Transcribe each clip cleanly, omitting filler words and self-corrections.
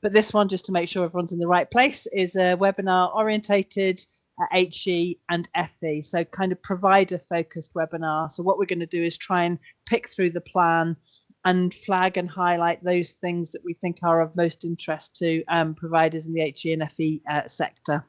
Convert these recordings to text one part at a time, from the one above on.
But this one, just to make sure everyone's in the right place, is a webinar orientated at HE and FE, so kind of provider focused webinar. So what we're going to do is try and pick through the plan and flag and highlight those things that we think are of most interest to providers in the HE and FE sector.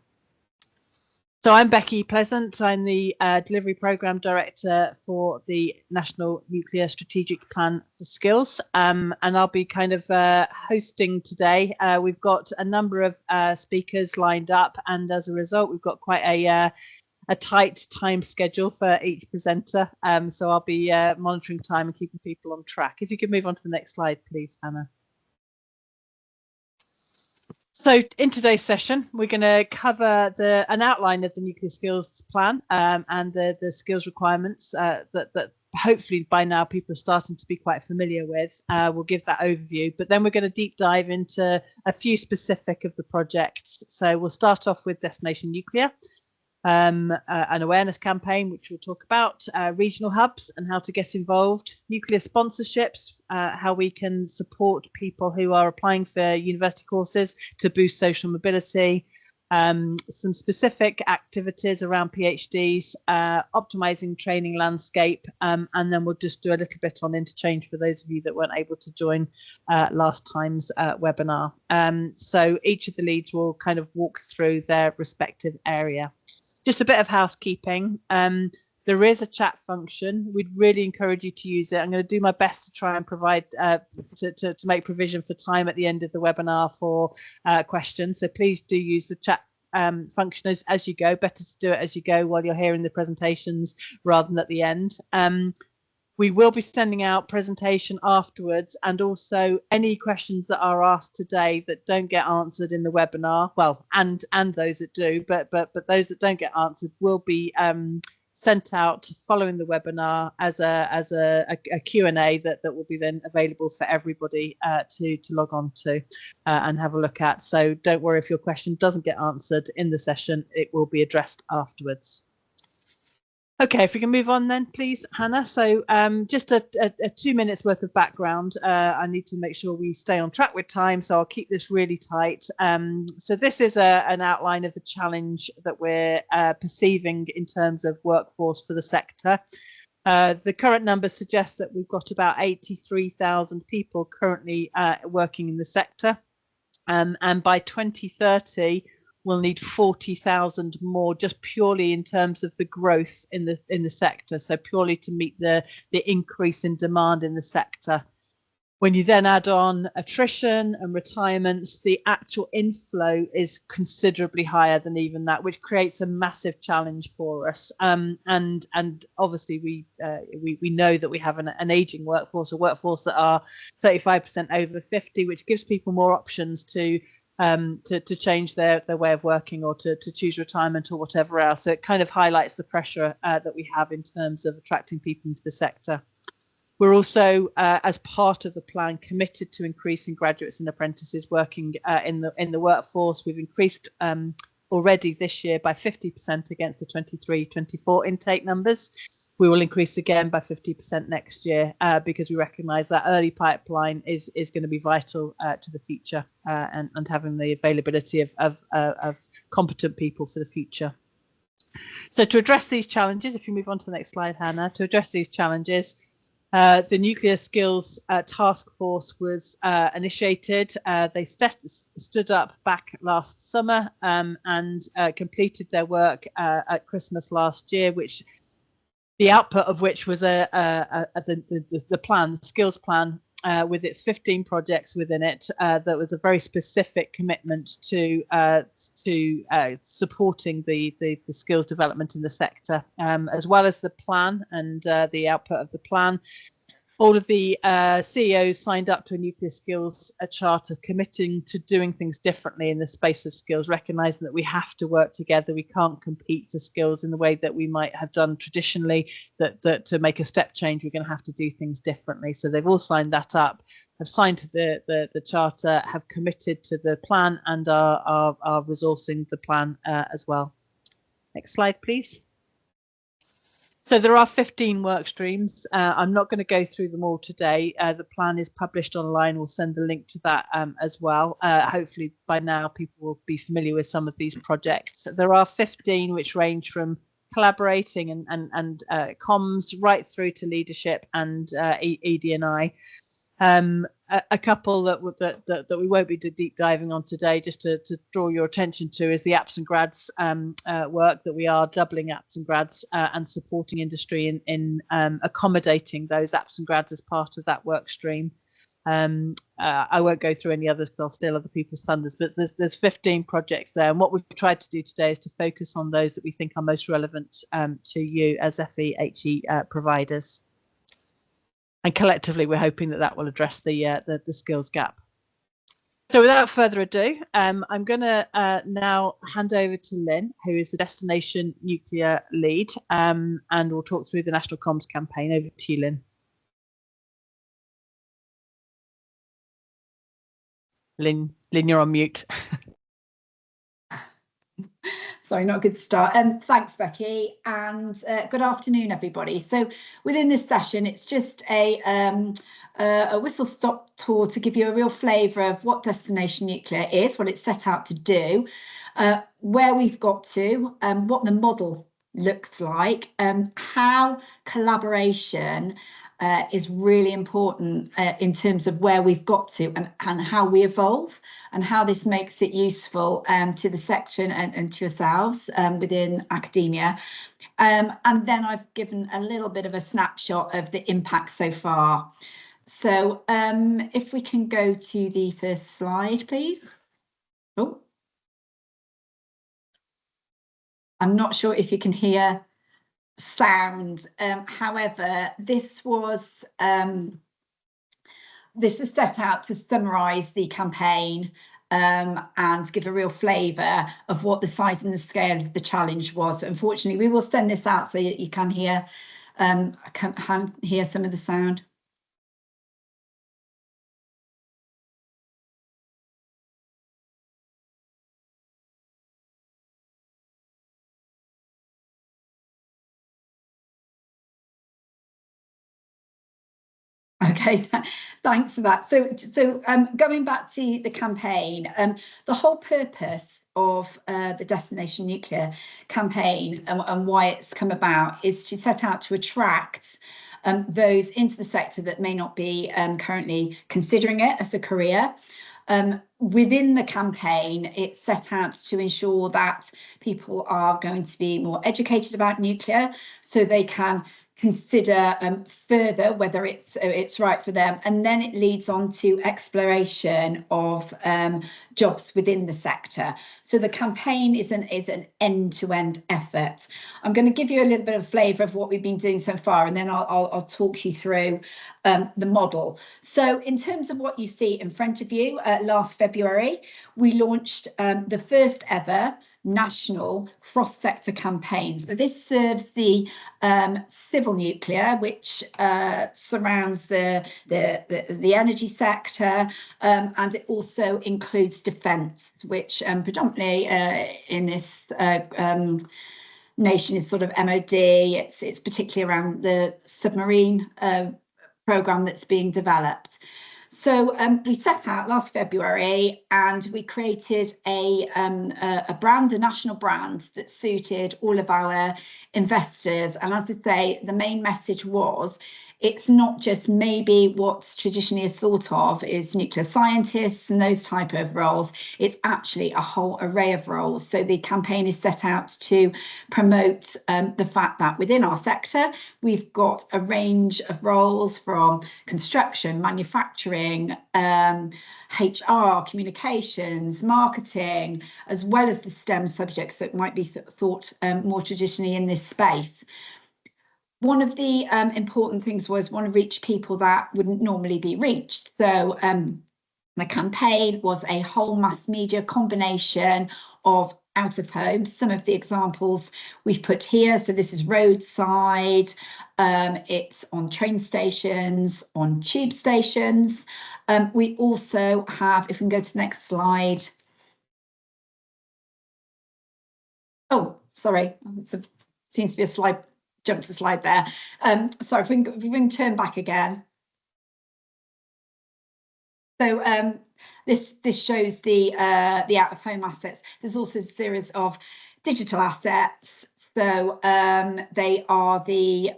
So I'm Becky Pleasant. I'm the Delivery Programme Director for the National Nuclear Strategic Plan for Skills, and I'll be kind of hosting today. We've got a number of speakers lined up, and as a result, we've got quite a tight time schedule for each presenter. So I'll be monitoring time and keeping people on track. If you could move on to the next slide, please, Hannah. So in today's session, we're going to cover an outline of the nuclear skills plan and the skills requirements that hopefully by now people are starting to be quite familiar with. We'll give that overview, but then we're going to deep dive into a few specific of the projects. So we'll start off with Destination Nuclear, an awareness campaign, which we'll talk about, regional hubs and how to get involved, nuclear sponsorships, how we can support people who are applying for university courses to boost social mobility, some specific activities around PhDs, optimizing training landscape, and then we'll just do a little bit on interchange for those of you that weren't able to join last time's webinar. So each of the leads will kind of walk through their respective area. Just a bit of housekeeping. There is a chat function. We'd really encourage you to use it. I'm going to do my best to try and provide to make provision for time at the end of the webinar for questions. So please do use the chat function as you go. Better to do it as you go while you're hearing the presentations rather than at the end. We will be sending out presentation afterwards, and also any questions that are asked today that don't get answered in the webinar, well, and those that do, but those that don't get answered will be sent out following the webinar as a Q&A that will be then available for everybody to log on to and have a look at. So don't worry if your question doesn't get answered in the session, it will be addressed afterwards. Okay, if we can move on then, please, Hannah. So just a 2 minutes worth of background. I need to make sure we stay on track with time, so I'll keep this really tight. So this is an outline of the challenge that we're perceiving in terms of workforce for the sector. The current numbers suggest that we've got about 83,000 people currently working in the sector, and by 2030, we'll need 40,000 more, just purely in terms of the growth in the sector. So purely to meet the increase in demand in the sector. When you then add on attrition and retirements, the actual inflow is considerably higher than even that, which creates a massive challenge for us. And obviously we know that we have an aging workforce, a workforce that are 35% over 50, which gives people more options to change their way of working or to choose retirement or whatever else. So it kind of highlights the pressure that we have in terms of attracting people into the sector. We're also, as part of the plan, committed to increasing graduates and apprentices working in the workforce. We've increased already this year by 50% against the 23-24 intake numbers. We will increase again by 50% next year because we recognise that early pipeline is going to be vital to the future and having the availability of competent people for the future. So to address these challenges, if you move on to the next slide, Hannah, to address these challenges, the Nuclear Skills Task Force was initiated. They stood up back last summer and completed their work at Christmas last year, which the output of which was the plan, the skills plan, with its 15 projects within it. That was a very specific commitment to supporting the skills development in the sector, as well as the plan and the output of the plan. All of the CEOs signed up to a nuclear skills charter committing to doing things differently in the space of skills, recognizing that we have to work together. We can't compete for skills in the way that we might have done traditionally, that to make a step change, we're going to have to do things differently. So they've all signed that up, have signed to the charter, have committed to the plan and are resourcing the plan as well. Next slide, please. So there are 15 work streams. I'm not going to go through them all today. The plan is published online. We'll send the link to that as well. Hopefully by now people will be familiar with some of these projects. There are 15 which range from collaborating and comms right through to leadership and ED&I. A couple that we won't be deep diving on today, just to draw your attention to, is the apps and grads work that we are doubling apps and grads and supporting industry in accommodating those apps and grads as part of that work stream. I won't go through any others because I'll steal other people's thunders, but there's 15 projects there, and what we've tried to do today is to focus on those that we think are most relevant to you as FE/HE providers. And collectively, we're hoping that will address the skills gap. So without further ado, I'm going to now hand over to Lynn, who is the Destination Nuclear Lead, and we'll talk through the National Comms campaign. Over to you, Lynn. Lynn, you're on mute. Sorry, not a good start. Thanks, Becky, and good afternoon, everybody. So within this session, it's just a whistle-stop tour to give you a real flavour of what Destination Nuclear is, what it's set out to do, where we've got to, what the model looks like, how collaboration is really important in terms of where we've got to and how we evolve, and how this makes it useful to the sector and to yourselves within academia. And then I've given a little bit of a snapshot of the impact so far. So if we can go to the first slide, please. Oh, I'm not sure if you can hear sound. However, this was set out to summarise the campaign and give a real flavour of what the size and the scale of the challenge was. Unfortunately, we will send this out so that you can hear some of the sound. Okay, thanks for that. So going back to the campaign, the whole purpose of the Destination Nuclear campaign and why it's come about is to set out to attract those into the sector that may not be currently considering it as a career. Within the campaign, it's set out to ensure that people are going to be more educated about nuclear so they can consider further whether it's right for them, and then it leads on to exploration of jobs within the sector. So the campaign is an end-to-end effort. I'm going to give you a little bit of flavour of what we've been doing so far, and then I'll talk you through the model. So in terms of what you see in front of you, last February, we launched the first ever national cross-sector campaign. So this serves the civil nuclear, which surrounds the energy sector, and it also includes defence, which predominantly in this nation is sort of MOD. It's particularly around the submarine programme that's being developed. So we set out last February and we created a brand, a national brand that suited all of our investors. And as I say, the main message was, it's not just maybe what's traditionally is thought of is nuclear scientists and those type of roles. It's actually a whole array of roles. So the campaign is set out to promote the fact that within our sector, we've got a range of roles from construction, manufacturing, HR, communications, marketing, as well as the STEM subjects that might be thought more traditionally in this space. One of the important things was want to reach people that wouldn't normally be reached. So the campaign was a whole mass media combination of out of home. Some of the examples we've put here. So this is roadside, it's on train stations, on tube stations. We also have, if we can go to the next slide. Oh, sorry, it seems to be a slide jumped a slide there. Sorry, if we can turn back again. So this shows the out-of-home assets. There's also a series of digital assets. So they are the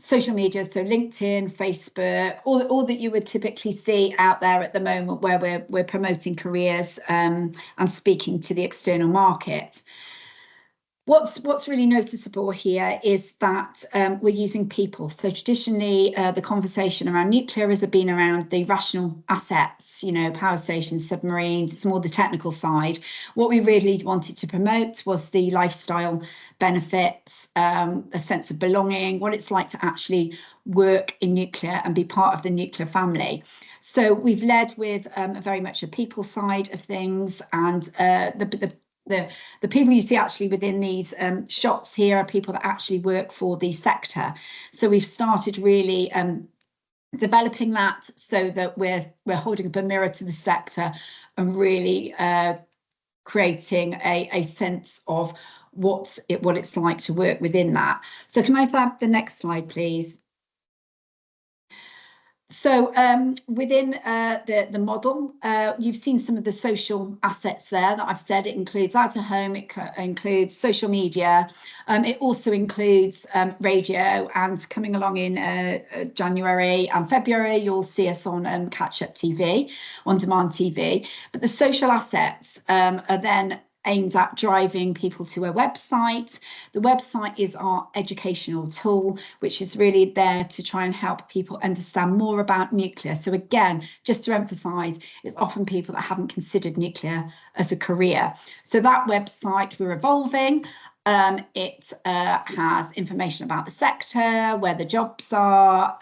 social media, so LinkedIn, Facebook, all that you would typically see out there at the moment where we're promoting careers and speaking to the external market. What's really noticeable here is that we're using people. So traditionally, the conversation around nuclear has been around the rational assets, you know, power stations, submarines. It's more the technical side. What we really wanted to promote was the lifestyle benefits, a sense of belonging, what it's like to actually work in nuclear and be part of the nuclear family. So we've led with very much a people side of things, and the people you see actually within these shots here are people that actually work for the sector. So we've started really developing that so that we're holding up a mirror to the sector and really creating a sense of what it's like to work within that. So can I have the next slide, please? So within the model, you've seen some of the social assets there that I've said. It includes out of home, it includes social media, it also includes radio, and coming along in January and February, you'll see us on Catch Up TV, on demand TV. But the social assets are then aimed at driving people to a website. The website is our educational tool, which is really there to try and help people understand more about nuclear. So again, just to emphasise, it's often people that haven't considered nuclear as a career. So that website we're evolving. It has information about the sector, where the jobs are,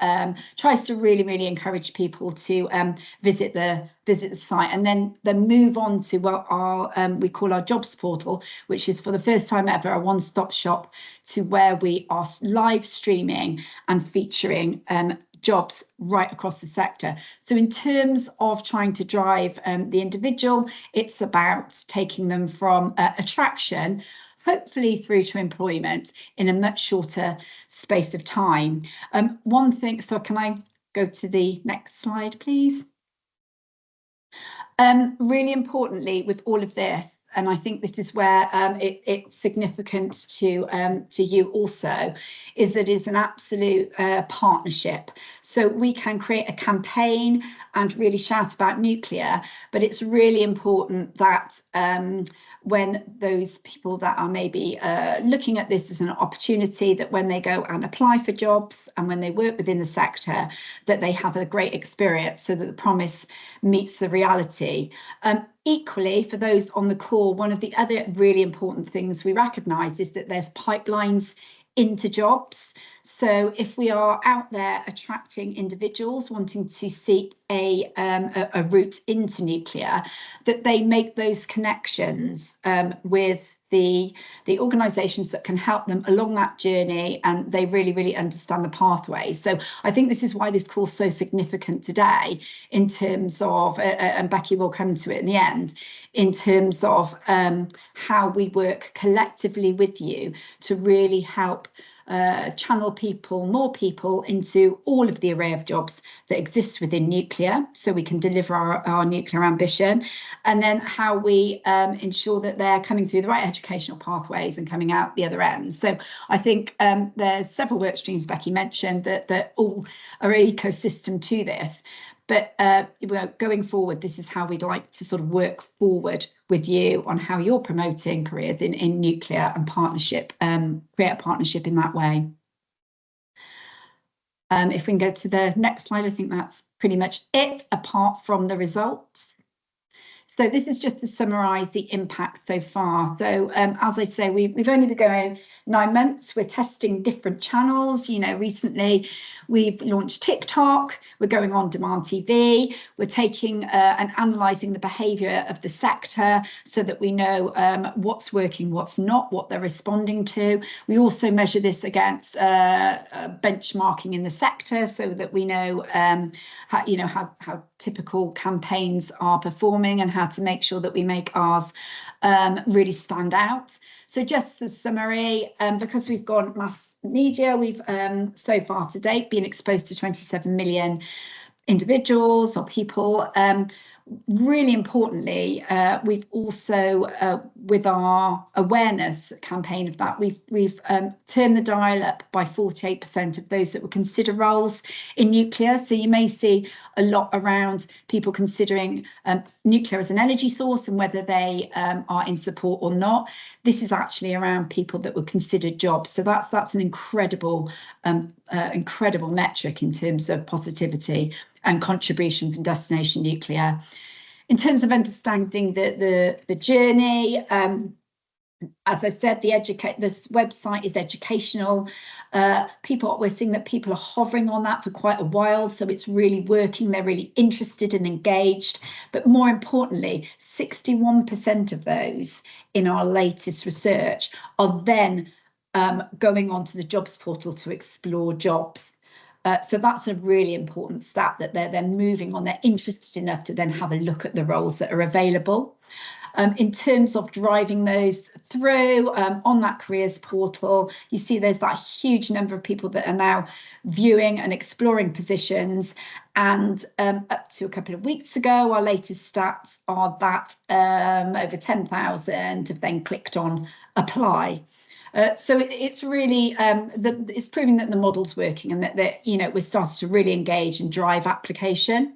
tries to really encourage people to visit the site, and then move on to what we call our jobs portal, which is for the first time ever a one-stop shop to where we are live streaming and featuring jobs right across the sector. So in terms of trying to drive the individual, it's about taking them from attraction, hopefully through to employment in a much shorter space of time. One thing, so can I go to the next slide, please? Really importantly with all of this, and I think this is where it's significant to you also, is that it's an absolute partnership. So we can create a campaign and really shout about nuclear, but it's really important that when those people that are maybe looking at this as an opportunity, that when they go and apply for jobs and when they work within the sector, that they have a great experience so that the promise meets the reality. Equally, for those on the call, one of the other really important things we recognise is that there's pipelines into jobs. So if we are out there attracting individuals wanting to seek a route into nuclear, that they make those connections with the organisations that can help them along that journey, and they really understand the pathway. So I think this is why this call is so significant today in terms of, and Becky will come to it in the end, in terms of how we work collectively with you to really help channel more people into all of the array of jobs that exist within nuclear, so we can deliver our nuclear ambition, and then how we ensure that they're coming through the right educational pathways and coming out the other end. So I think there's several work streams Becky mentioned that all are an ecosystem to this. But going forward, this is how we'd like to sort of work forward with you on how you're promoting careers in nuclear and partnership, create a partnership in that way. If we can go to the next slide, I think that's pretty much it, apart from the results. So this is just to summarise the impact so far. So as I say, we've only been going 9 months. We're testing different channels. You know, recently we've launched TikTok. We're going on demand TV. We're taking and analysing the behaviour of the sector so that we know what's working, what's not, what they're responding to. We also measure this against benchmarking in the sector so that we know how typical campaigns are performing and how to make sure that we make ours really stand out. So just the summary, because we've gone mass media, we've so far to date been exposed to 27 million individuals or people. Really importantly, we've also, with our awareness campaign of that, we've turned the dial up by 48% of those that would consider roles in nuclear. So you may see a lot around people considering nuclear as an energy source and whether they are in support or not. This is actually around people that would consider jobs. So that's an incredible metric in terms of positivity and contribution from Destination Nuclear. In terms of understanding the journey, as I said, this website is educational. We're seeing that people are hovering on that for quite a while, so it's really working. They're really interested and engaged. But more importantly, 61% of those in our latest research are then going onto the jobs portal to explore jobs. So that's a really important stat, that they're moving on, they're interested enough to then have a look at the roles that are available. In terms of driving those through on that careers portal, you see there's that huge number of people that are now viewing and exploring positions. And up to a couple of weeks ago, our latest stats are that over 10,000 have then clicked on apply. So it's really it's proving that the model's working, and that we're starting to really engage and drive application.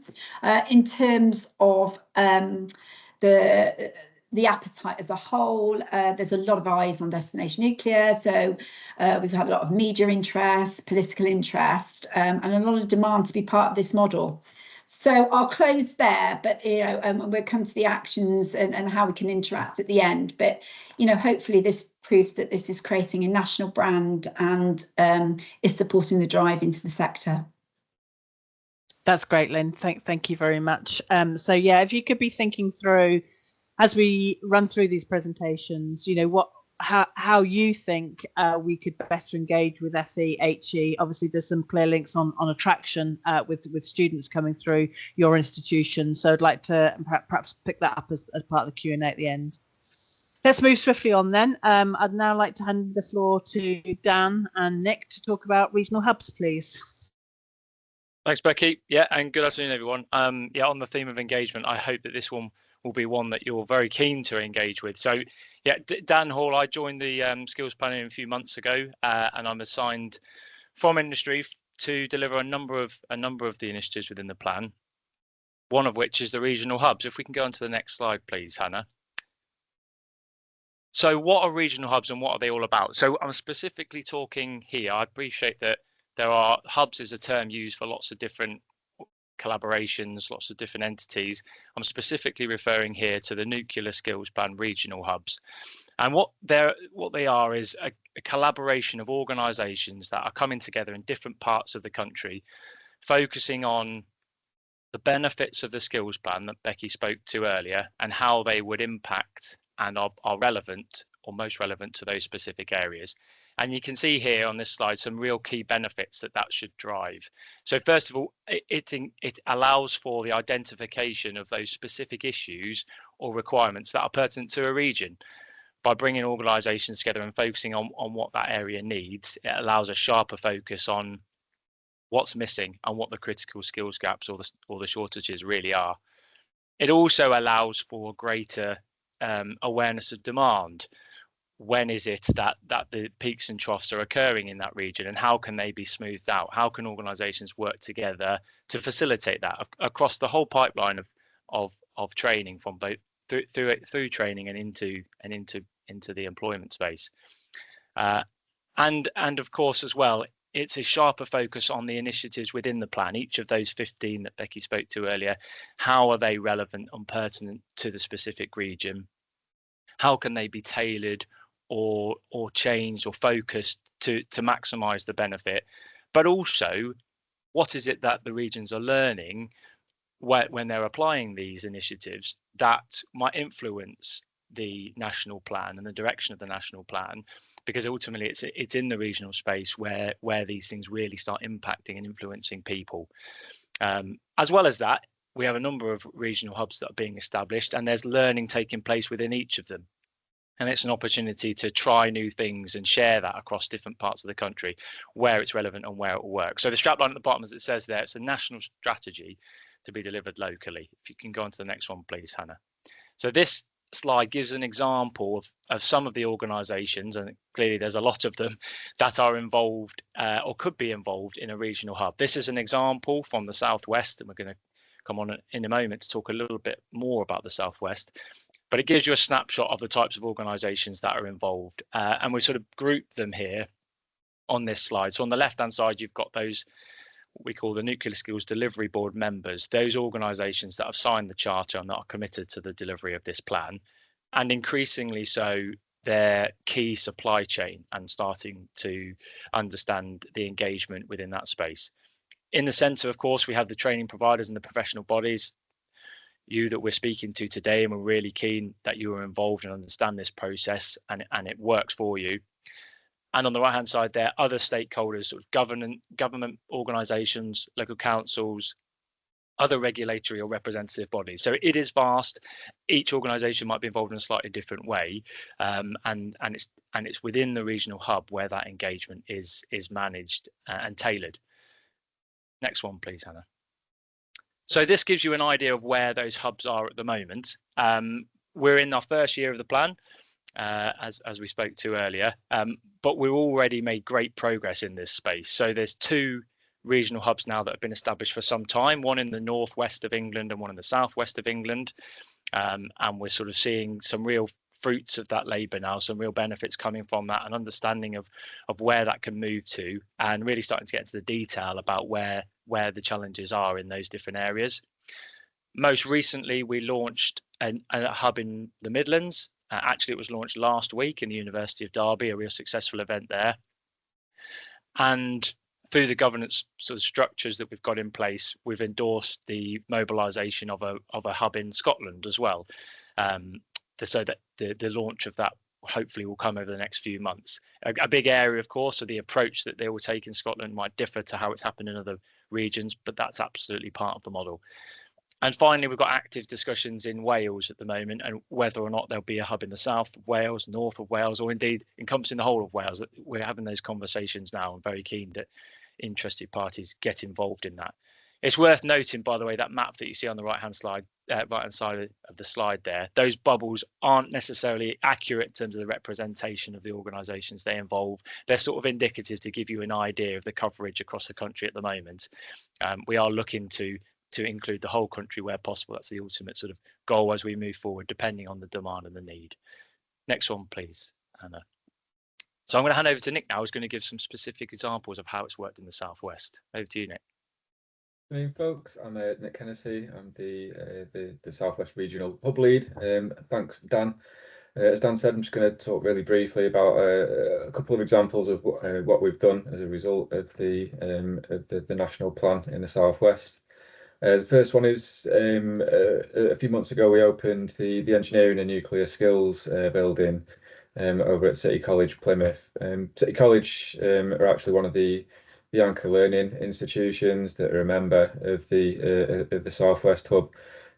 In terms of the appetite as a whole, there's a lot of eyes on Destination Nuclear. So we've had a lot of media interest, political interest, and a lot of demand to be part of this model. So I'll close there, but we'll come to the actions and how we can interact at the end. But hopefully this proves that this is creating a national brand and is supporting the drive into the sector. That's great, Lynn. Thank you very much. So yeah, if you could be thinking through, as we run through these presentations, how you think we could better engage with FE, HE. Obviously, there's some clear links on attraction with students coming through your institution. So I'd like to perhaps pick that up as part of the Q&A at the end. Let's move swiftly on then. I'd now like to hand the floor to Dan and Nick to talk about regional hubs, please. Thanks, Becky. Yeah, and good afternoon, everyone. Yeah, on the theme of engagement, I hope that this one will be one that you're very keen to engage with. So yeah, Dan Hall, I joined the skills planning a few months ago, and I'm assigned from industry to deliver a number of the initiatives within the plan, one of which is the regional hubs. If we can go on to the next slide, please, Hannah. So what are regional hubs and what are they all about? So I'm specifically talking here, I appreciate that hubs is a term used for lots of different collaborations, lots of different entities. I'm specifically referring here to the Nuclear Skills Plan regional hubs. And what they are is a collaboration of organisations that are coming together in different parts of the country, focusing on the benefits of the skills plan that Becky spoke to earlier and how they would impact and are relevant or most relevant to those specific areas. And you can see here on this slide some real key benefits that should drive. So first of all, it allows for the identification of those specific issues or requirements that are pertinent to a region. By bringing organisations together and focusing on what that area needs, it allows a sharper focus on what's missing and what the critical skills gaps or the shortages really are. It also allows for greater awareness of demand. When is it that the peaks and troughs are occurring in that region, and how can they be smoothed out? How can organisations work together to facilitate that across the whole pipeline of training, from both through training and into the employment space, and of course as well, it's a sharper focus on the initiatives within the plan. Each of those 15 that Becky spoke to earlier, how are they relevant and pertinent to the specific region? How can they be tailored or changed or focused to maximise the benefit? But also, what is it that the regions are learning when they're applying these initiatives that might influence the national plan and the direction of the national plan? Because ultimately it's in the regional space where these things really start impacting and influencing people. As well as that, we have a number of regional hubs that are being established, and there's learning taking place within each of them. And it's an opportunity to try new things and share that across different parts of the country where it's relevant and where it will work. So the strapline at the bottom, as it says there, it's a national strategy to be delivered locally. If you can go on to the next one, please, Hannah. So this slide gives an example of some of the organisations, and clearly there's a lot of them, that are involved or could be involved in a regional hub. This is an example from the Southwest, and we're going to come on in a moment to talk a little bit more about the Southwest. But it gives you a snapshot of the types of organisations that are involved, and we sort of group them here on this slide. So on the left-hand side, you've got those what we call the Nuclear Skills Delivery Board members, those organisations that have signed the charter and that are committed to the delivery of this plan, and increasingly so their key supply chain and starting to understand the engagement within that space. In the centre, of course, we have the training providers and the professional bodies, you that we're speaking to today, and we're really keen that you are involved and understand this process and it works for you. And on the right hand side there, other stakeholders, sort of government organisations, local councils, other regulatory or representative bodies. So it is vast. Each organisation might be involved in a slightly different way, and it's within the regional hub where that engagement is managed and tailored. Next one, please, Hannah. So this gives you an idea of where those hubs are at the moment. We're in our first year of the plan, as we spoke to earlier, but we've already made great progress in this space. So there's 2 regional hubs now that have been established for some time, one in the northwest of England and one in the southwest of England, and we're sort of seeing some real fruits of that labour now, some real benefits coming from that, and understanding of where that can move to, and really starting to get into the detail about where the challenges are in those different areas. Most recently, we launched a hub in the Midlands. Actually, it was launched last week in the University of Derby, a real successful event there. And through the governance sort of structures that we've got in place, we've endorsed the mobilisation of a hub in Scotland as well, so that the launch of that hopefully will come over the next few months. A big area, of course, so the approach that they will take in Scotland might differ to how it's happened in other regions, but that's absolutely part of the model. And finally, we've got active discussions in Wales at the moment, and whether or not there'll be a hub in the south of Wales, north of Wales, or indeed encompassing the whole of Wales. We're having those conversations now. I'm very keen that interested parties get involved in that. It's worth noting, by the way, that map that you see on the right-hand side of the slide there, those bubbles aren't necessarily accurate in terms of the representation of the organisations they involve. They're sort of indicative to give you an idea of the coverage across the country at the moment. We are looking to include the whole country where possible. That's the ultimate sort of goal as we move forward, depending on the demand and the need. Next one, please, Hannah. So I'm going to hand over to Nick now, who's going to give some specific examples of how it's worked in the Southwest. Over to you, Nick. Good evening, folks. I'm Nick Hennessy. I'm the Southwest Regional Hub Lead. Thanks, Dan. As Dan said, I'm just going to talk really briefly about a couple of examples of what we've done as a result of the national plan in the Southwest. The first one is a few months ago we opened the Engineering and Nuclear Skills building over at City College, Plymouth. City College are actually one of the anchor learning institutions that are a member of the Southwest Hub,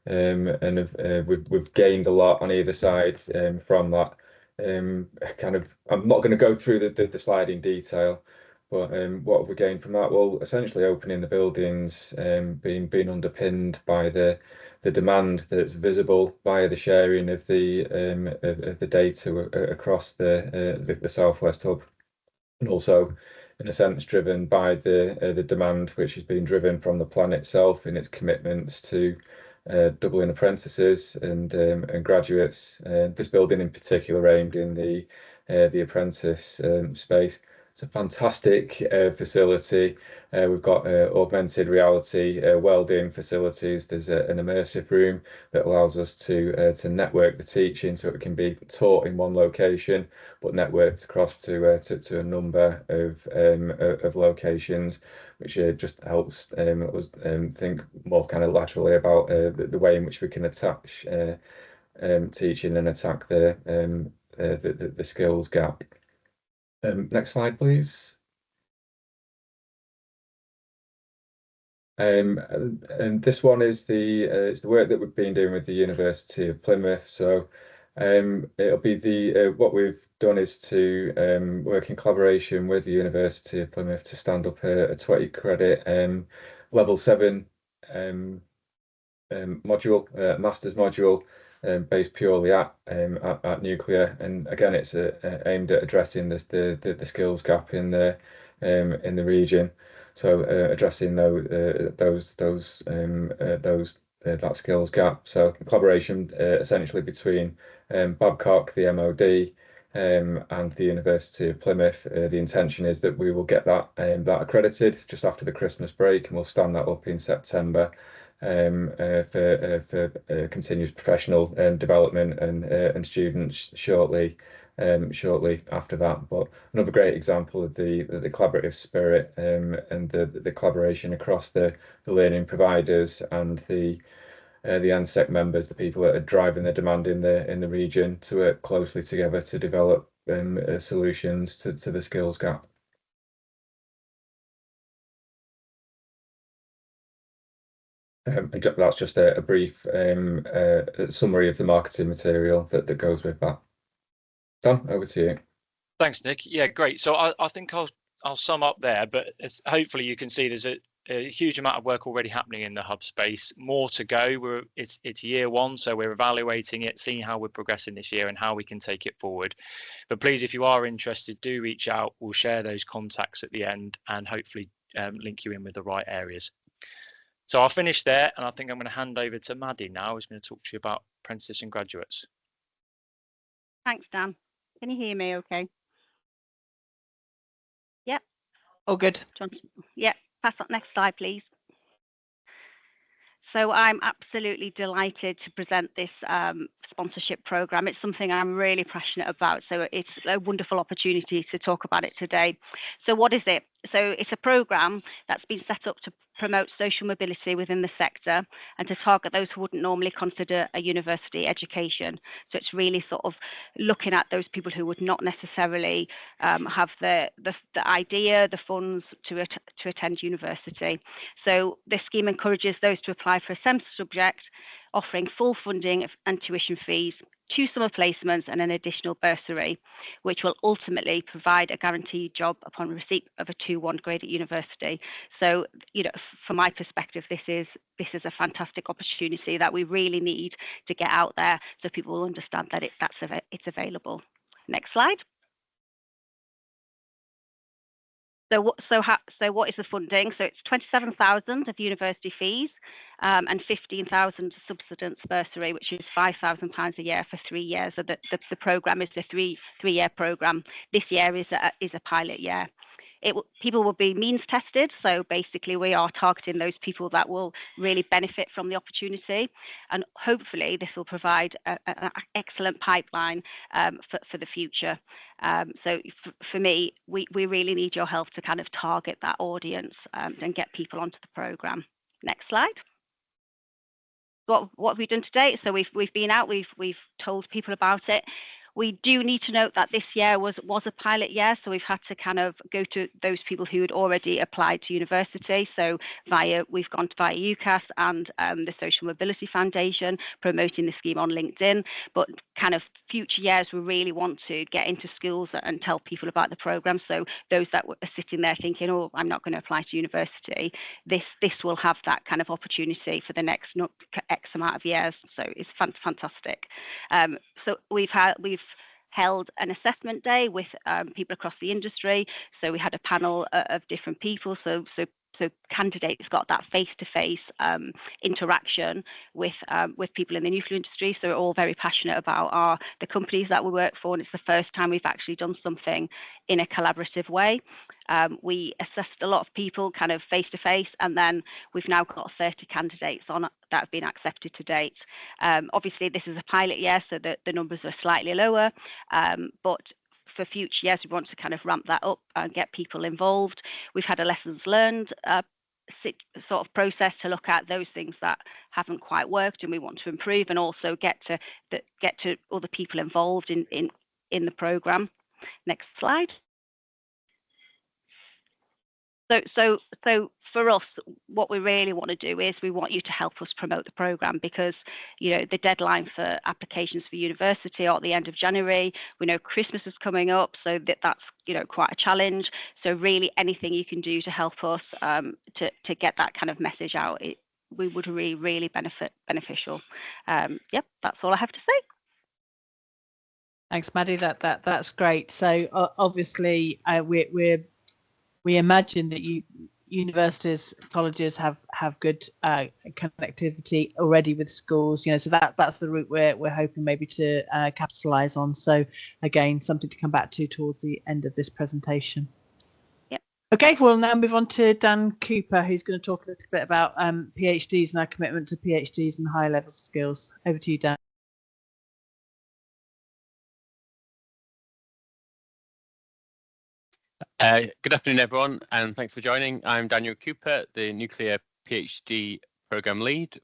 and we've gained a lot on either side from that. I'm not going to go through the slide in detail, but what have we gained from that? Well, essentially opening the buildings, being underpinned by the demand that's visible via the sharing of the data across the Southwest Hub, and also in a sense driven by the demand which has been driven from the plan itself in its commitments to doubling apprentices and graduates. This building in particular aimed in the apprentice space. It's a fantastic facility. We've got augmented reality welding facilities. There's an immersive room that allows us to network the teaching so it can be taught in one location, but networked across to a number of locations, which just helps us think more kind of laterally about the way in which we can attach teaching and attack the skills gap. Next slide, please. And this one is it's the work that we've been doing with the University of Plymouth. So It'll be the what we've done is to work in collaboration with the University of Plymouth to stand up a 20 credit level 7 module, master's module based purely at nuclear, and again it's aimed at addressing the skills gap in the region. So addressing that skills gap. So collaboration essentially between Babcock, the MOD, and the University of Plymouth. The intention is that we will get that accredited just after the Christmas break, and we'll stand that up in September for continuous professional development and students shortly after that. But another great example of the collaborative spirit and the collaboration across the learning providers and the ANZSEC members, the people that are driving the demand in the region, to work closely together to develop solutions to the skills gap. And that's just a brief summary of the marketing material that goes with that. Dan, over to you. Thanks, Nick. Yeah, great. So I think I'll sum up there, but hopefully you can see there's a huge amount of work already happening in the hub space. More to go. It's year one, so we're evaluating it, seeing how we're progressing this year and how we can take it forward. But please, if you are interested, do reach out. We'll share those contacts at the end and hopefully link you in with the right areas. So I'll finish there, and I think I'm going to hand over to Maddie now, who's going to talk to you about apprentices and graduates. Thanks, Dan. Can you hear me okay? Yep. Oh, good. Yep. Pass on next slide, please. So I'm absolutely delighted to present this sponsorship program. It's something I'm really passionate about, so it's a wonderful opportunity to talk about it today. So what is it? So it's a program that's been set up to promote social mobility within the sector and to target those who wouldn't normally consider a university education. So it's really sort of looking at those people who would not necessarily have the idea, the funds to attend university. So this scheme encourages those to apply for a SEM subject, offering full funding and tuition fees, 2 summer placements and an additional bursary, which will ultimately provide a guaranteed job upon receipt of a 2-1 grade at university. So, you know, from my perspective, this is a fantastic opportunity that we really need to get out there so people will understand that it's available. Next slide. So what is the funding? So it's 27,000 of university fees and 15,000 subsidence bursary, which is £5,000 a year for 3 years. So the programme is a three-year programme. This year is a pilot year. People will be means tested, so basically we are targeting those people that will really benefit from the opportunity, and hopefully this will provide an excellent pipeline for the future. So for me, we really need your help to kind of target that audience and get people onto the programme. Next slide. What have we done today? So we've been out, we've told people about it. We do need to note that this year was a pilot year, so we've had to kind of go to those people who had already applied to university. So we've gone via UCAS and the Social Mobility Foundation, promoting the scheme on LinkedIn. But kind of future years, we really want to get into schools and tell people about the programme. So those that are sitting there thinking, oh, I'm not going to apply to university, this will have that kind of opportunity for the next X amount of years. So it's fantastic. So we've held an assessment day with people across the industry. So we had a panel of different people. So candidates got that face-to-face interaction with people in the nuclear industry. So we're all very passionate about the companies that we work for, and it's the first time we've actually done something in a collaborative way. We assessed a lot of people kind of face-to-face, and then we've now got 30 candidates on that have been accepted to date. Obviously, this is a pilot year, so the numbers are slightly lower, but for future years, we want to kind of ramp that up and get people involved. We've had a lessons learned sort of process to look at those things that haven't quite worked and we want to improve, and also get to other people involved in the programme. Next slide. So for us, what we really want to do is we want you to help us promote the programme, because, you know, the deadline for applications for university are at the end of January. We know Christmas is coming up, so that's, you know, quite a challenge. So really anything you can do to help us to get that kind of message out, we would really beneficial. Yep, that's all I have to say. Thanks, Maddie. That's great. So obviously, we imagine that universities, colleges have good connectivity already with schools. You know, so that's the route we're hoping maybe to capitalise on. So again, something to come back to towards the end of this presentation. Yep. Okay, we'll now move on to Dan Cooper, who's going to talk a little bit about PhDs and our commitment to PhDs and high level skills. Over to you, Dan. Good afternoon, everyone, and thanks for joining. I'm Daniel Cooper, the Nuclear PhD Programme Lead.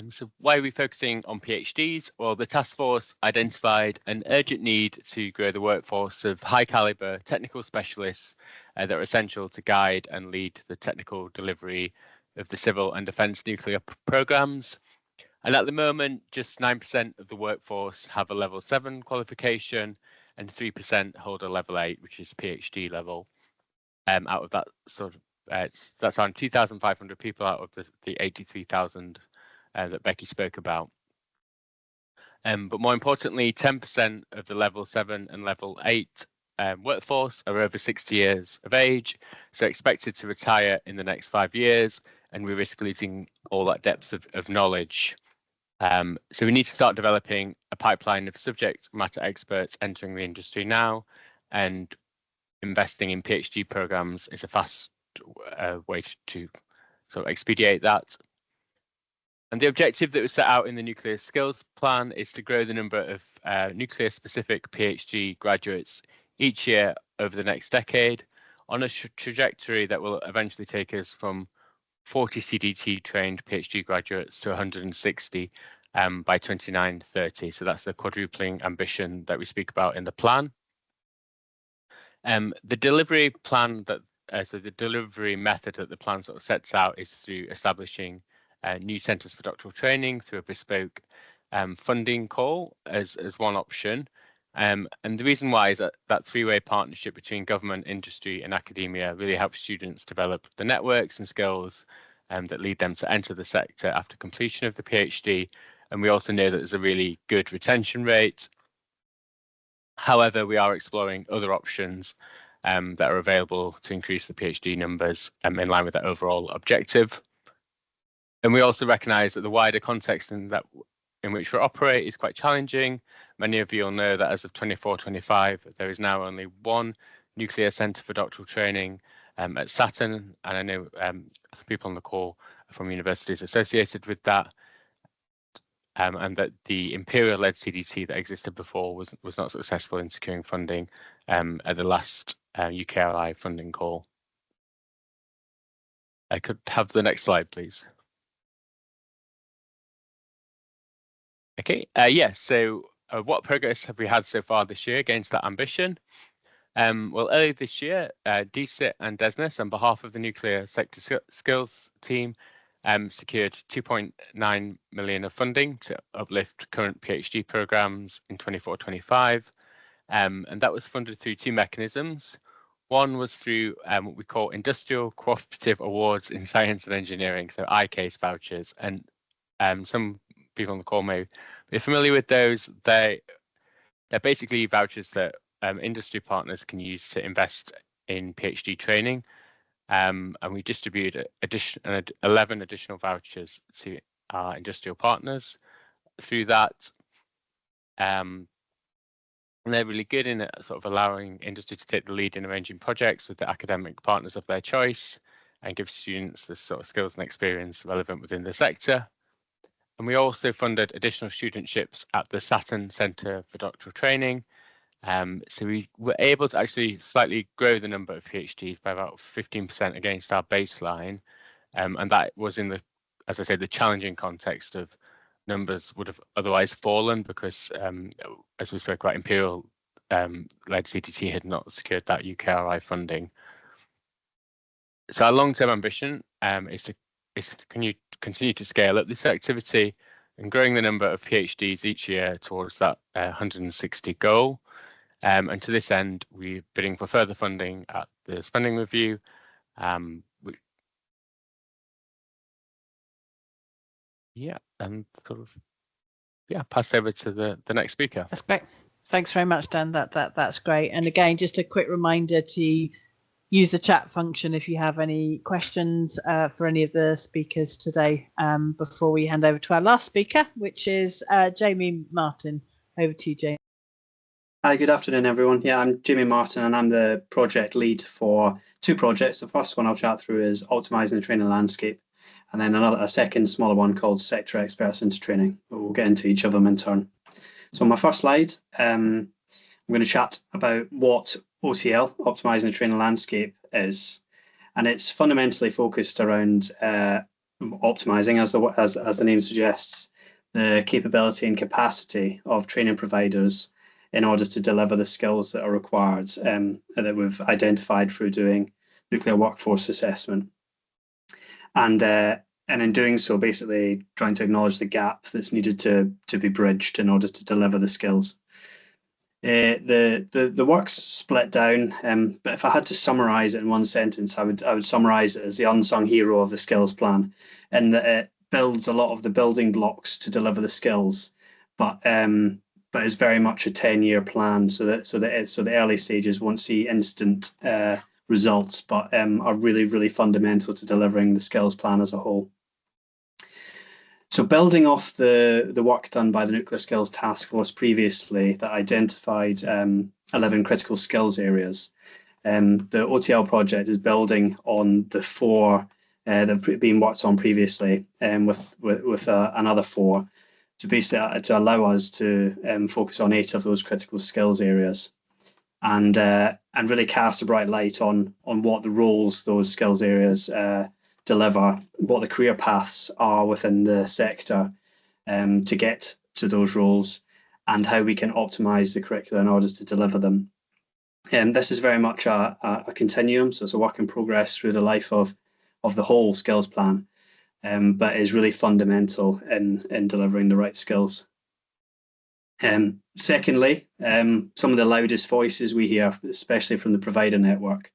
So why are we focusing on PhDs? Well, the task force identified an urgent need to grow the workforce of high calibre technical specialists that are essential to guide and lead the technical delivery of the civil and defence nuclear programmes. And at the moment, just 9% of the workforce have a level 7 qualification, and 3% hold a level 8, which is PhD level. Out of that sort of, that's around 2,500 people out of the 83,000 that Becky spoke about. But more importantly, 10% of the level 7 and level 8 workforce are over 60 years of age, so expected to retire in the next 5 years, and we risk losing all that depth of knowledge. So we need to start developing a pipeline of subject matter experts entering the industry now, and investing in PhD programs is a fast way to sort of expedite that. And the objective that was set out in the Nuclear Skills Plan is to grow the number of nuclear-specific PhD graduates each year over the next decade on a trajectory that will eventually take us from 40 CDT trained PhD graduates to 160 by 2930. So that's the quadrupling ambition that we speak about in the plan. The delivery plan so the delivery method that the plan sort of sets out is through establishing new centres for doctoral training through a bespoke funding call as one option. And the reason why is that three-way partnership between government, industry and academia really helps students develop the networks and skills that lead them to enter the sector after completion of the PhD. And we also know that there's a really good retention rate. However, we are exploring other options that are available to increase the PhD numbers in line with that overall objective. And we also recognise that the wider context in which we operate is quite challenging. Many of you will know that as of 24-25, there is now only one nuclear centre for doctoral training at Saturn, and I know some people on the call are from universities associated with that, and that the Imperial-led CDT that existed before was not successful in securing funding at the last UKRI funding call. I could have the next slide, please. Okay, yes, so what progress have we had so far this year against that ambition? Well, earlier this year, DSIT and DESNIS, on behalf of the Nuclear Sector Skills team, secured 2.9 million of funding to uplift current PhD programmes in 24-25. And that was funded through two mechanisms. One was through what we call Industrial Cooperative Awards in Science and Engineering, so ICASE vouchers. And some people on the call may be familiar with those. They're basically vouchers that industry partners can use to invest in PhD training. And we distribute 11 additional vouchers to our industrial partners through that. And they're really good in sort of allowing industry to take the lead in arranging projects with the academic partners of their choice and give students the sort of skills and experience relevant within the sector. And we also funded additional studentships at the Saturn Centre for Doctoral Training. So we were able to actually slightly grow the number of PhDs by about 15% against our baseline. And that was in the, as I said, the challenging context of numbers would have otherwise fallen because, as we spoke about, Imperial led CDT had not secured that UKRI funding. So our long-term ambition is to continue to scale up this activity and growing the number of PhDs each year towards that 160 goal. And to this end, we're bidding for further funding at the spending review. Pass over to the next speaker. That's great. Thanks very much, Dan. That's great. And again, just a quick reminder to use the chat function if you have any questions for any of the speakers today before we hand over to our last speaker, which is Jamie Martin. Over to you, Jamie. Hi, good afternoon, everyone. Yeah, I'm Jamie Martin, and I'm the project lead for two projects. The first one I'll chat through is Optimising the Training Landscape, and then a second smaller one called Sector Experts into Training. But we'll get into each of them in turn. So on my first slide, I'm going to chat about what OTL, Optimising the Training Landscape, is. And it's fundamentally focused around optimising, as the name suggests, the capability and capacity of training providers in order to deliver the skills that are required that we've identified through doing nuclear workforce assessment. And in doing so, basically trying to acknowledge the gap that's needed to be bridged in order to deliver the skills. The work's split down, but if I had to summarise it in one sentence, I would summarise it as the unsung hero of the skills plan, in that it builds a lot of the building blocks to deliver the skills, but it's very much a 10-year plan, so the early stages won't see instant results, but are really fundamental to delivering the skills plan as a whole. So building off the work done by the Nuclear Skills Task Force previously that identified 11 critical skills areas, the OTL project is building on the 4 that have been worked on previously, with another 4 to basically to allow us to focus on 8 of those critical skills areas, and really cast a bright light on what the roles those skills areas deliver, what the career paths are within the sector to get to those roles, and how we can optimise the curricula in order to deliver them. And this is very much a continuum, so it's a work in progress through the life of the whole skills plan, but is really fundamental in delivering the right skills. Secondly, some of the loudest voices we hear, especially from the provider network,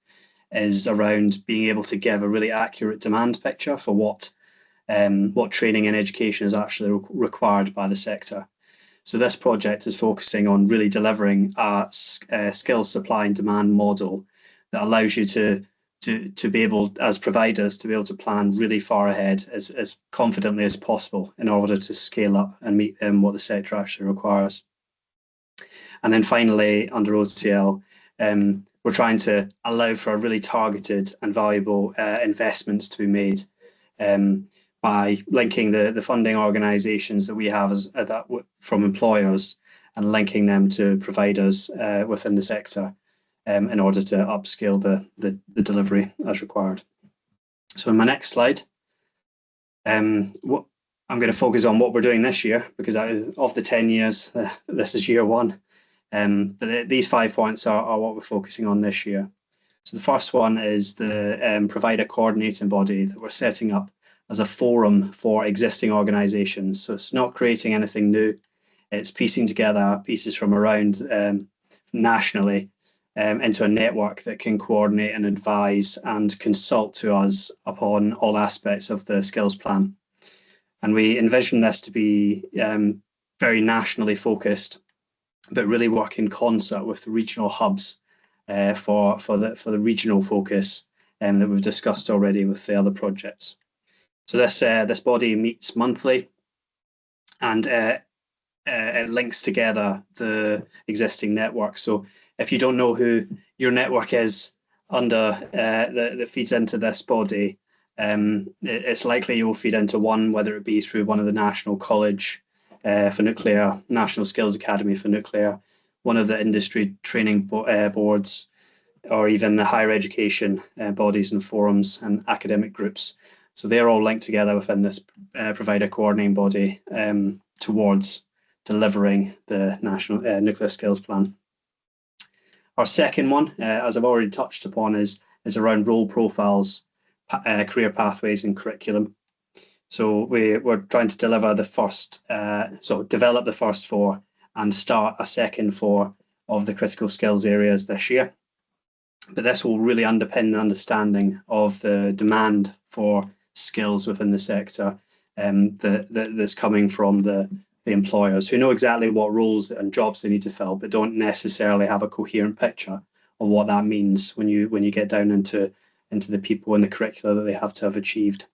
is around being able to give a really accurate demand picture for what training and education is actually required by the sector. So this project is focusing on really delivering a skills supply and demand model that allows you to be able, as providers, to be able to plan really far ahead as confidently as possible in order to scale up and meet what the sector actually requires. And then finally, under OTL, we're trying to allow for a really targeted and valuable investments to be made by linking the funding organisations that we have from employers and linking them to providers within the sector in order to upscale the delivery as required. So in my next slide, I'm going to focus on what we're doing this year, because of the 10 years, this is year 1. But these 5 points are what we're focusing on this year. So the first one is the provider coordinating body that we're setting up as a forum for existing organisations. So it's not creating anything new. It's piecing together pieces from around nationally into a network that can coordinate and advise and consult to us upon all aspects of the skills plan. And we envision this to be very nationally focused, but really work in concert with the regional hubs for the regional focus that we've discussed already with the other projects. So this body meets monthly, and it links together the existing network. So if you don't know who your network is that feeds into this body, it's likely you'll feed into one, whether it be through one of the National College for Nuclear, National Skills Academy for Nuclear, one of the industry training boards, or even the higher education bodies and forums and academic groups. So they're all linked together within this provider coordinating body towards delivering the National Nuclear Skills Plan. Our second one, as I've already touched upon, is around role profiles, career pathways and curriculum. So we're trying to deliver the first, develop the first 4 and start a second 4 of the critical skills areas this year. But this will really underpin the understanding of the demand for skills within the sector that's coming from the employers, who know exactly what roles and jobs they need to fill, but don't necessarily have a coherent picture of what that means when you get down into the people and the curricula that they have to have achieved.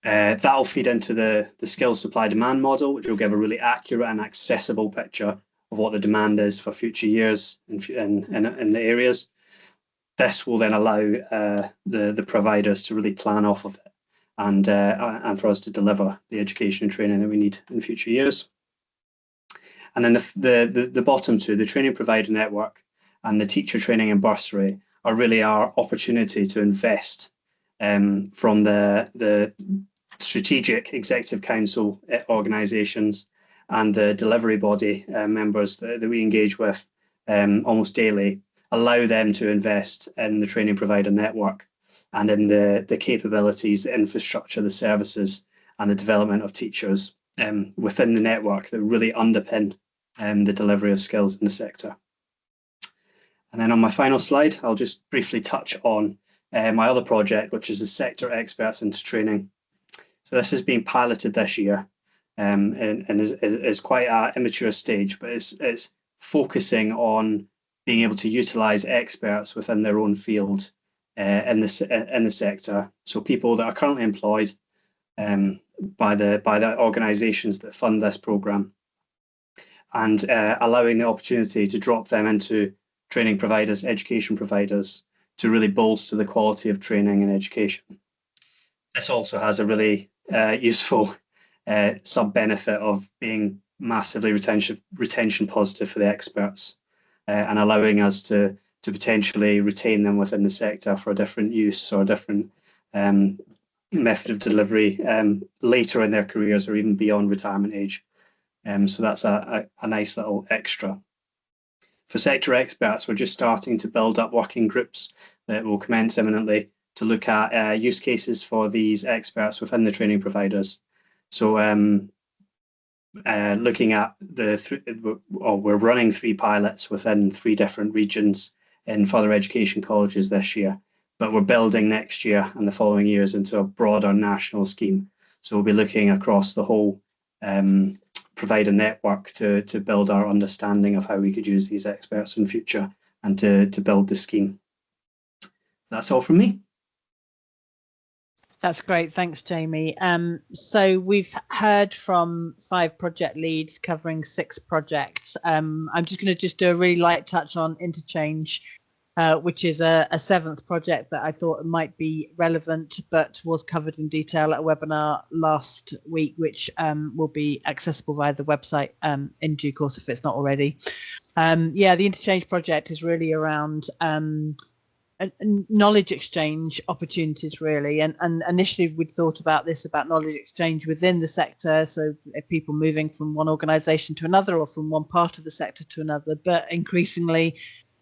That'll feed into the skills supply demand model, which will give a really accurate and accessible picture of what the demand is for future years in the areas. This will then allow the providers to really plan off of it and for us to deliver the education and training that we need in future years. And then the bottom 2, the training provider network and the teacher training and bursary, are really our opportunity to invest from the strategic executive council organisations and the delivery body members that we engage with almost daily, allow them to invest in the training provider network and in the capabilities, the infrastructure, the services and the development of teachers within the network that really underpin the delivery of skills in the sector. And then on my final slide, I'll just briefly touch on my other project, which is the Sector Experts into Training. So this is being piloted this year and is quite an immature stage, but it's focusing on being able to utilise experts within their own field in the sector. So people that are currently employed by the organisations that fund this programme, and allowing the opportunity to drop them into training providers, education providers, to really bolster the quality of training and education. This also has a really useful sub-benefit of being massively retention positive for the experts and allowing us to potentially retain them within the sector for a different use or a different method of delivery later in their careers or even beyond retirement age. So that's a nice little extra. For sector experts, we're just starting to build up working groups that will commence imminently to look at use cases for these experts within the training providers. So looking at we're running 3 pilots within 3 different regions in further education colleges this year, but we're building next year and the following years into a broader national scheme. So we'll be looking across the whole provider network to build our understanding of how we could use these experts in future and to build the scheme. That's all from me. That's great. Thanks, Jamie. So we've heard from 5 project leads covering 6 projects. I'm just going to do a really light touch on Interchange, which is a 7th project that I thought might be relevant, but was covered in detail at a webinar last week, which will be accessible via the website in due course if it's not already. The Interchange project is really around knowledge exchange opportunities, really, and initially we'd thought about knowledge exchange within the sector, so if people moving from one organisation to another or from one part of the sector to another, but increasingly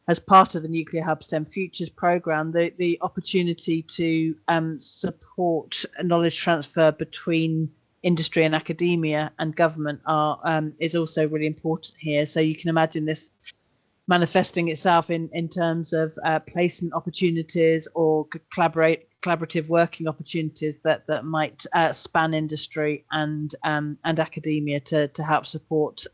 as part of the Nuclear Hub STEM Futures programme, the opportunity to support knowledge transfer between industry and academia and government is also really important here. So you can imagine this manifesting itself in terms of placement opportunities or collaborative working opportunities that might span industry and academia to help support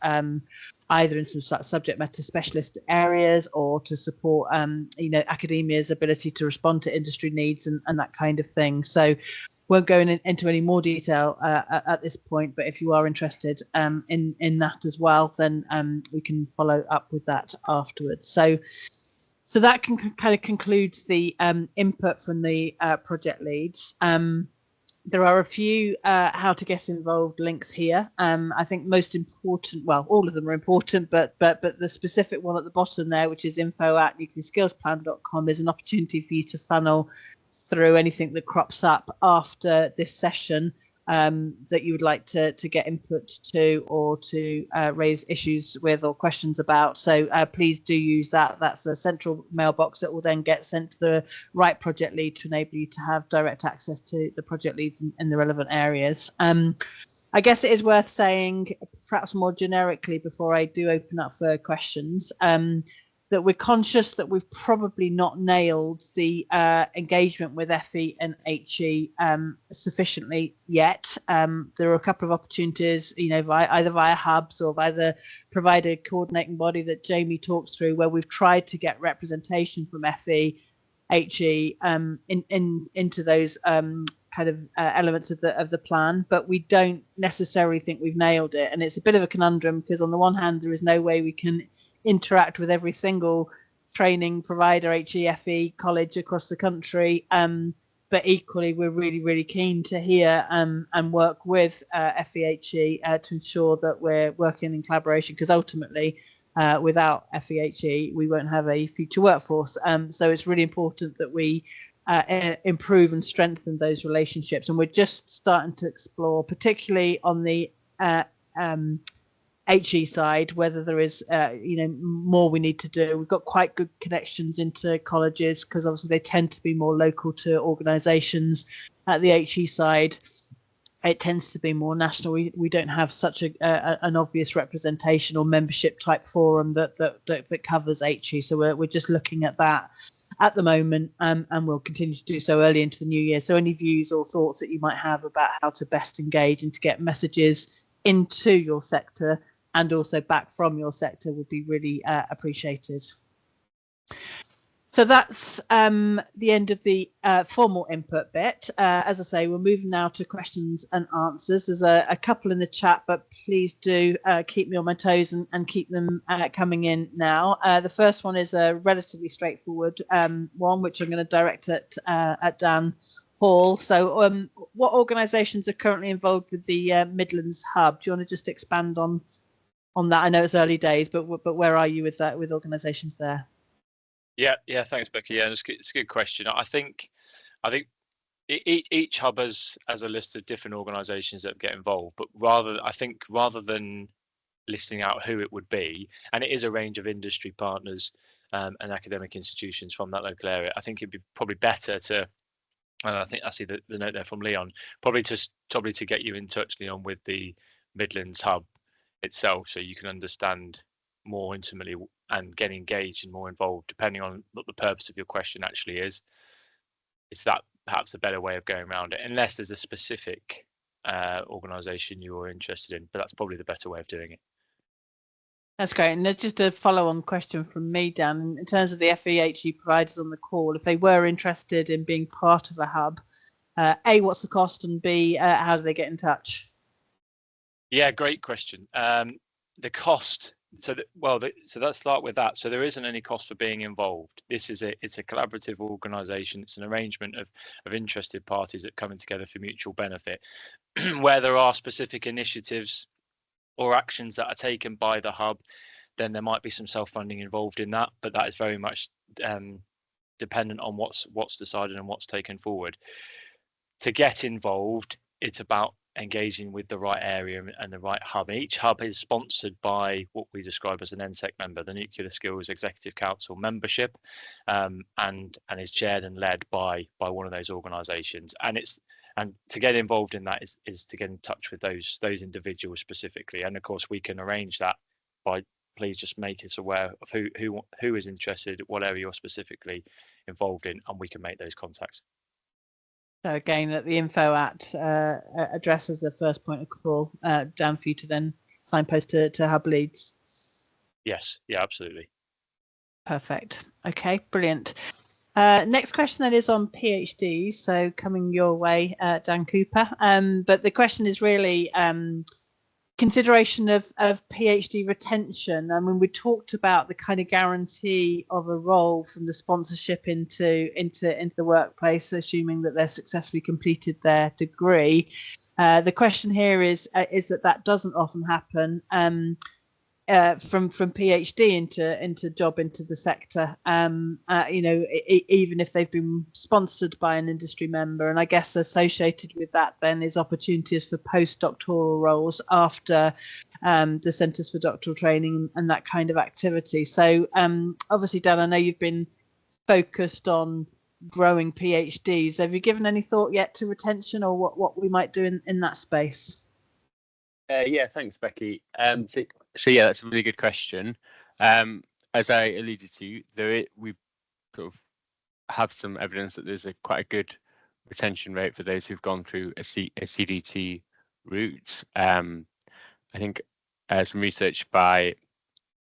either in some subject matter specialist areas or to support academia's ability to respond to industry needs and that kind of thing. So won't go into any more detail at this point, but if you are interested in that as well, then we can follow up with that afterwards. So that kind of concludes the input from the project leads. There are a few how to get involved links here. I think most important, well, all of them are important, but the specific one at the bottom there, which is info@nuclearskillsplan.com, is an opportunity for you to funnel through anything that crops up after this session that you would like to get input to, or to raise issues with or questions about. So please do use that. That's a central mailbox that will then get sent to the right project lead to enable you to have direct access to the project leads in the relevant areas. I guess it is worth saying, perhaps more generically, before I do open up for questions, that we're conscious that we've probably not nailed the engagement with FE and HE sufficiently yet. There are a couple of opportunities, either via hubs or via the provider coordinating body that Jamie talks through, where we've tried to get representation from FE, HE into those kind of elements of the plan, but we don't necessarily think we've nailed it. And it's a bit of a conundrum, because on the one hand, there is no way we can interact with every single training provider, HEFE college across the country, but equally we're really keen to hear and work with FEHE to ensure that we're working in collaboration, because ultimately without FEHE we won't have a future workforce. So it's really important that we improve and strengthen those relationships, and we're just starting to explore, particularly on the HE side, whether there is more we need to do. We've got quite good connections into colleges, because obviously they tend to be more local to organisations. At the HE side, it tends to be more national. We don't have such an obvious representation or membership type forum that covers HE. So we're just looking at that at the moment, and we'll continue to do so early into the new year. So any views or thoughts that you might have about how to best engage and to get messages into your sector and also back from your sector would be really appreciated. So that's the end of the formal input bit. As I say, we're moving now to questions and answers. There's a couple in the chat, but please do keep me on my toes and keep them coming in now. The first one is a relatively straightforward one, which I'm going to direct at Dan Hall. So what organisations are currently involved with the Midlands Hub? Do you want to just expand on that? I know it's early days, but where are you with that, with organisations there? Yeah, thanks, Becky. Yeah, it's a good question. I think each hub has a list of different organisations that get involved, but rather than listing out who it would be, and it is a range of industry partners and academic institutions from that local area, I think it'd be probably better to, and I think I see the note there from Leon, probably to get you in touch, Leon, with the Midlands Hub itself, so you can understand more intimately and get engaged and more involved, depending on what the purpose of your question actually is. Is that perhaps a better way of going around it, unless there's a specific organisation you're interested in, but that's probably the better way of doing it. That's great. And there's just a follow-on question from me, Dan. In terms of the FEHE providers on the call, if they were interested in being part of a hub, A, what's the cost, and B, how do they get in touch? Yeah, great question. The cost. So let's start with that. So there isn't any cost for being involved. It's a collaborative organisation. It's an arrangement of interested parties that coming together for mutual benefit. Where there are specific initiatives or actions that are taken by the hub, then there might be some self-funding involved in that, but that is very much dependent on what's decided and what's taken forward. To get involved, it's about engaging with the right area and the right hub. Each hub is sponsored by what we describe as an NSEC member, the Nuclear Skills Executive Council membership, and is chaired and led by one of those organisations. And to get involved in that is to get in touch with those individuals specifically. And of course, we can arrange that by, please just make us aware of who is interested, what area you're specifically involved in, and we can make those contacts. So again, the info address is the first point of call, Dan, for you to then signpost to hub leads. Yes, yeah, absolutely. Perfect. Okay, brilliant. Next question then is on PhDs, so coming your way, Dan Cooper. But the question is really consideration of PhD retention. I mean, we talked about the kind of guarantee of a role from the sponsorship into the workplace, assuming that they're successfully completed their degree. The question here is that doesn't often happen. from PhD into job into the sector, even if they've been sponsored by an industry member. And I guess associated with that then is opportunities for postdoctoral roles after the Centres for Doctoral Training and that kind of activity. So obviously, Dan, I know you've been focused on growing PhDs. Have you given any thought yet to retention or what we might do in that space? Yeah, thanks, Becky. So yeah, that's a really good question. As I alluded to, we sort of have some evidence that there's quite a good retention rate for those who've gone through a CDT route. I think some research by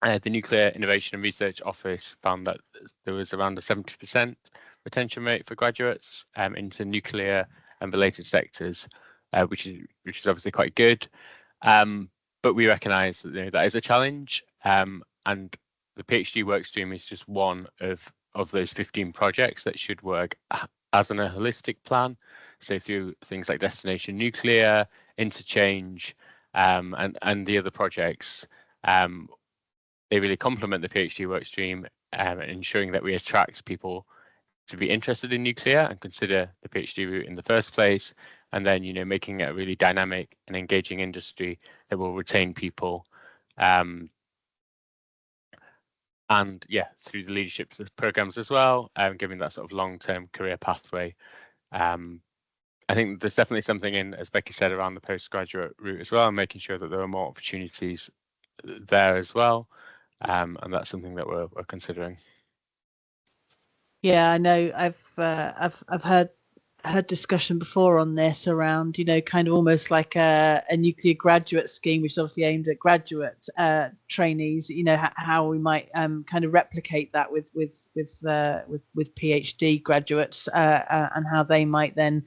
the Nuclear Innovation and Research Office found that there was around a 70% retention rate for graduates into nuclear and related sectors, which is obviously quite good. But we recognise that that is a challenge, and the PhD workstream is just one of those 15 projects that should work as a holistic plan. So through things like Destination Nuclear, Interchange, and the other projects, they really complement the PhD workstream, ensuring that we attract people to be interested in nuclear and consider the PhD route in the first place, and then making it a really dynamic and engaging industry that will retain people, and through the leadership programs as well, giving that sort of long-term career pathway. I think there's definitely something in, as Becky said, around the postgraduate route as well, and making sure that there are more opportunities there as well, and that's something that we're considering. Yeah, I know. I've heard discussion before on this around, kind of almost like a nuclear graduate scheme, which is obviously aimed at graduate trainees. How we might kind of replicate that with PhD graduates, and how they might then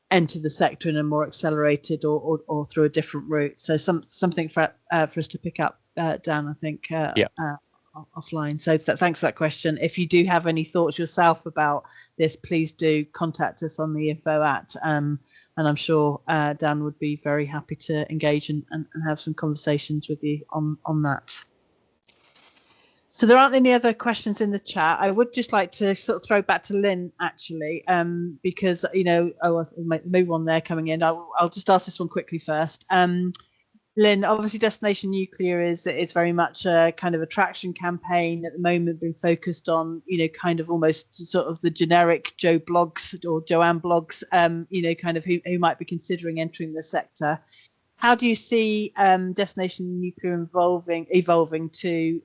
enter the sector in a more accelerated or through a different route. So something for us to pick up, Dan, I think. Offline. So thanks for that question. If you do have any thoughts yourself about this, please do contact us on the info at, and I'm sure Dan would be very happy to engage and have some conversations with you on that. So there aren't any other questions in the chat. I would just like to sort of throw back to Lynn, actually, because, move on there coming in. I'll just ask this one quickly first. Lynn, obviously Destination Nuclear is very much a kind of attraction campaign at the moment, being focused on, kind of almost sort of the generic Joe blogs or Joanne blogs, kind of who might be considering entering the sector. How do you see Destination Nuclear evolving to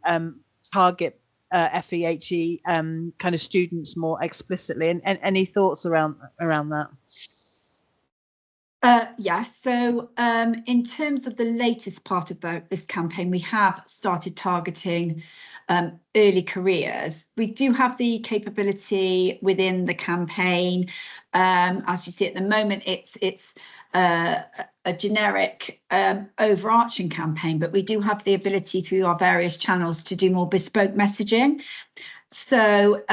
target FEHE kind of students more explicitly? And any thoughts around that? Yes. So in terms of the latest part of this campaign, we have started targeting early careers. We do have the capability within the campaign. As you see at the moment, it's a generic overarching campaign, but we do have the ability through our various channels to do more bespoke messaging. So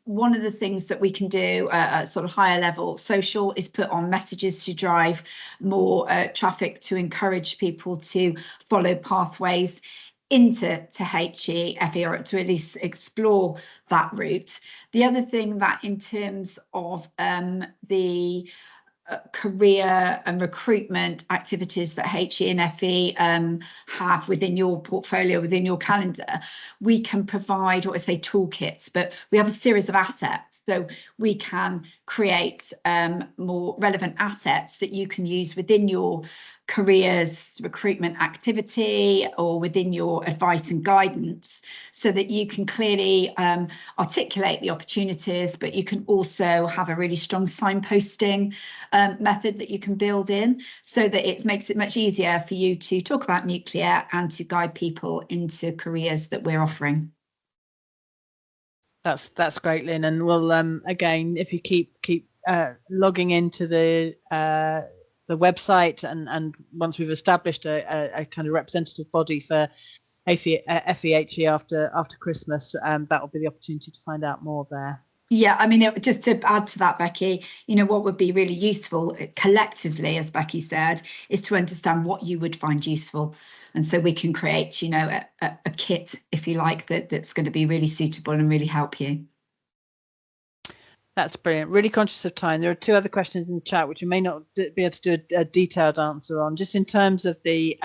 one of the things that we can do at sort of higher level social is put on messages to drive more traffic, to encourage people to follow pathways into HE, FE, or to at least explore that route. The other thing that in terms of the career and recruitment activities that HE and FE have within your portfolio, within your calendar, we can provide what I say toolkits, but we have a series of assets. So we can create more relevant assets that you can use within your careers recruitment activity or within your advice and guidance, so that you can clearly articulate the opportunities, but you can also have a really strong signposting method that you can build in, so that it makes it much easier for you to talk about nuclear and to guide people into careers that we're offering. That's great, Lynn. And we'll again, if you keep logging into the website, and once we've established a kind of representative body for FEHE after Christmas, that will be the opportunity to find out more there. Yeah, I mean, just to add to that, Becky, what would be really useful collectively, as Becky said, is to understand what you would find useful. And so we can create, a kit, if you like, that's going to be really suitable and really help you. That's brilliant. Really conscious of time. There are 2 other questions in the chat, which we may not be able to do a detailed answer on. Just in terms of the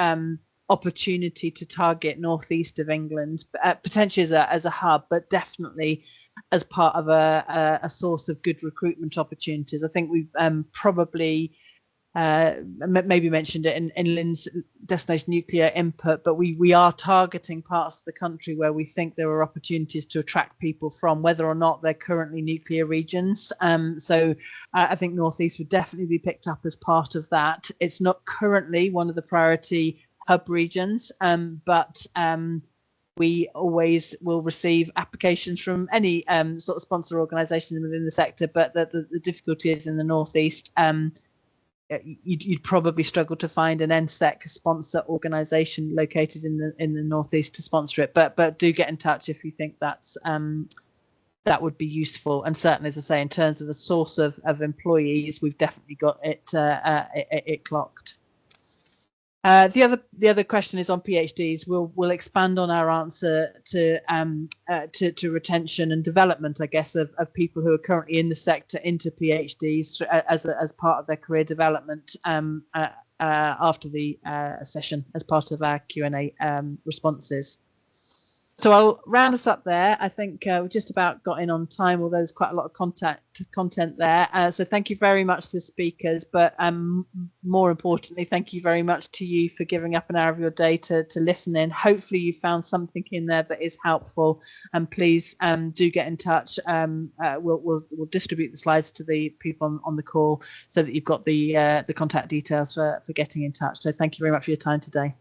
opportunity to target northeast of England, potentially as a hub, but definitely as part of a source of good recruitment opportunities. I think we've probably maybe mentioned it in Lynn's destination nuclear input, but we are targeting parts of the country where we think there are opportunities to attract people from, whether or not they're currently nuclear regions. So I think Northeast would definitely be picked up as part of that. It's not currently one of the priority hub regions, but we always will receive applications from any sort of sponsor organisations within the sector, but the difficulty is in the Northeast. You'd probably struggle to find an NSEC sponsor organisation located in the Northeast to sponsor it, but do get in touch if you think that would be useful. And certainly, as I say, in terms of the source of employees, we've definitely got it clocked. The other question is on PhDs. We'll expand on our answer to retention and development, I guess, of people who are currently in the sector into PhDs as part of their career development after the session as part of our Q&A responses. So I'll round us up there. I think we've just about got in on time, although there's quite a lot of content there. So thank you very much to the speakers, but more importantly, thank you very much to you for giving up an hour of your day to listen in. Hopefully you found something in there that is helpful, and please do get in touch. We'll distribute the slides to the people on the call so that you've got the contact details for getting in touch. So thank you very much for your time today.